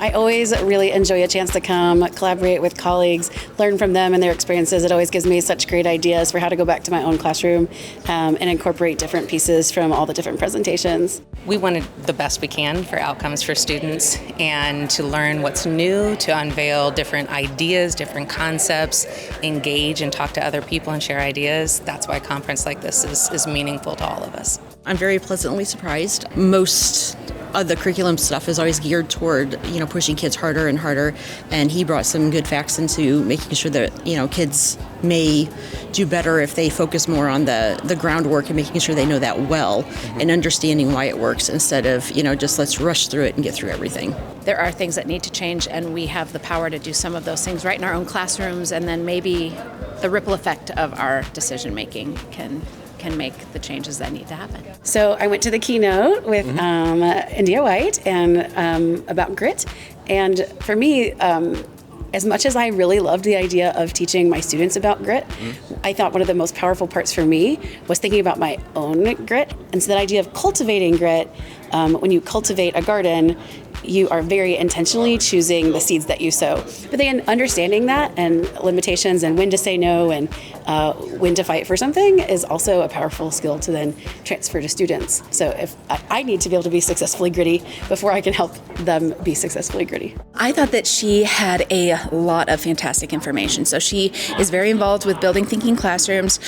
I always really enjoy a chance to come, collaborate with colleagues, learn from them and their experiences. It always gives me such great ideas for how to go back to my own classroom and incorporate different pieces from all the different presentations. We wanted the best we can for outcomes for students and to learn what's new, to unveil different ideas, different concepts, engage and talk to other people and share ideas. That's why a conference like this is meaningful to all of us. I'm very pleasantly surprised. Most of the curriculum stuff is always geared toward, pushing kids harder and harder. And he brought some good facts into making sure that, kids may do better if they focus more on the groundwork and making sure they know that well and understanding why it works instead of, just let's rush through it and get through everything. There are things that need to change, and we have the power to do some of those things right in our own classrooms, and then maybe the ripple effect of our decision making can make the changes that need to happen. So I went to the keynote with India White and about grit. And for me, as much as I really loved the idea of teaching my students about grit, I thought one of the most powerful parts for me was thinking about my own grit. And so that idea of cultivating grit, when you cultivate a garden, you are very intentionally choosing the seeds that you sow. But then understanding that and limitations and when to say no and when to fight for something is also a powerful skill to then transfer to students. So if I need to be able to be successfully gritty before I can help them be successfully gritty. I thought that she had a lot of fantastic information. So she is very involved with building thinking classrooms.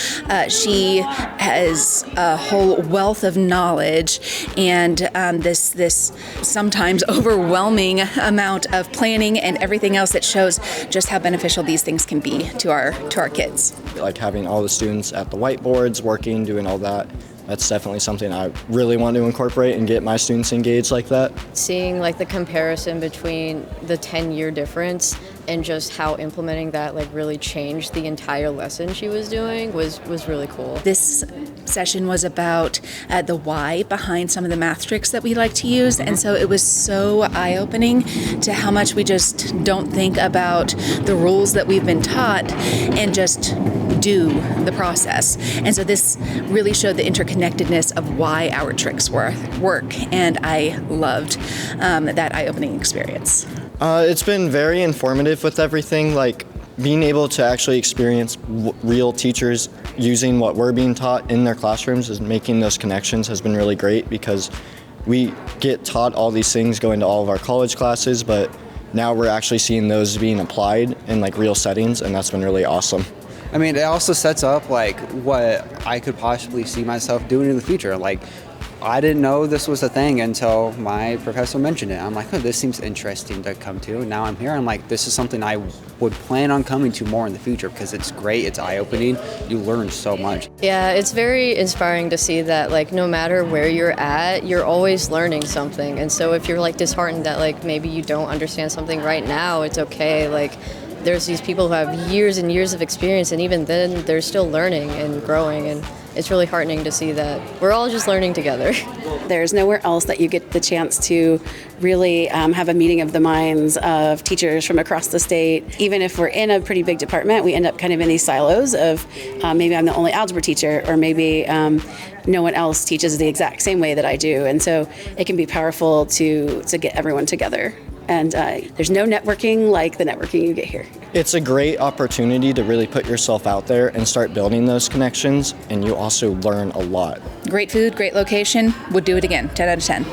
She has a whole wealth of knowledge and this sometimes overwhelming amount of planning and everything else that shows just how beneficial these things can be to our kids. Like having all the students at the whiteboards, working, doing all that. That's definitely something I really want to incorporate and get my students engaged like that. Seeing the comparison between the 10-year difference and just how implementing that really changed the entire lesson she was doing was really cool. This session was about the why behind some of the math tricks that we like to use, and so it was so eye-opening to how much we just don't think about the rules that we've been taught and just do the process. And so this really showed the interconnectedness of why our tricks work, and I loved that eye-opening experience. It's been very informative with everything, being able to actually experience real teachers using what we're being taught in their classrooms and making those connections has been really great because we get taught all these things going to all of our college classes, but now we're actually seeing those being applied in real settings, and that's been really awesome. I mean, it also sets up what I could possibly see myself doing in the future. I didn't know this was a thing until my professor mentioned it. I'm like, oh, this seems interesting to come to. Now I'm here. I'm like, this is something I would plan on coming to more in the future because it's great. It's eye-opening. You learn so much. Yeah, it's very inspiring to see that no matter where you're at, you're always learning something. And so if you're disheartened that maybe you don't understand something right now, it's okay. There's these people who have years and years of experience, and even then they're still learning and growing, and it's really heartening to see that we're all just learning together. There's nowhere else that you get the chance to really have a meeting of the minds of teachers from across the state. Even if we're in a pretty big department, we end up kind of in these silos of maybe I'm the only algebra teacher, or maybe no one else teaches the exact same way that I do. And so it can be powerful to get everyone together. And there's no networking like the networking you get here. It's a great opportunity to really put yourself out there and start building those connections, and you also learn a lot. Great food, great location, would do it again, 10 out of 10.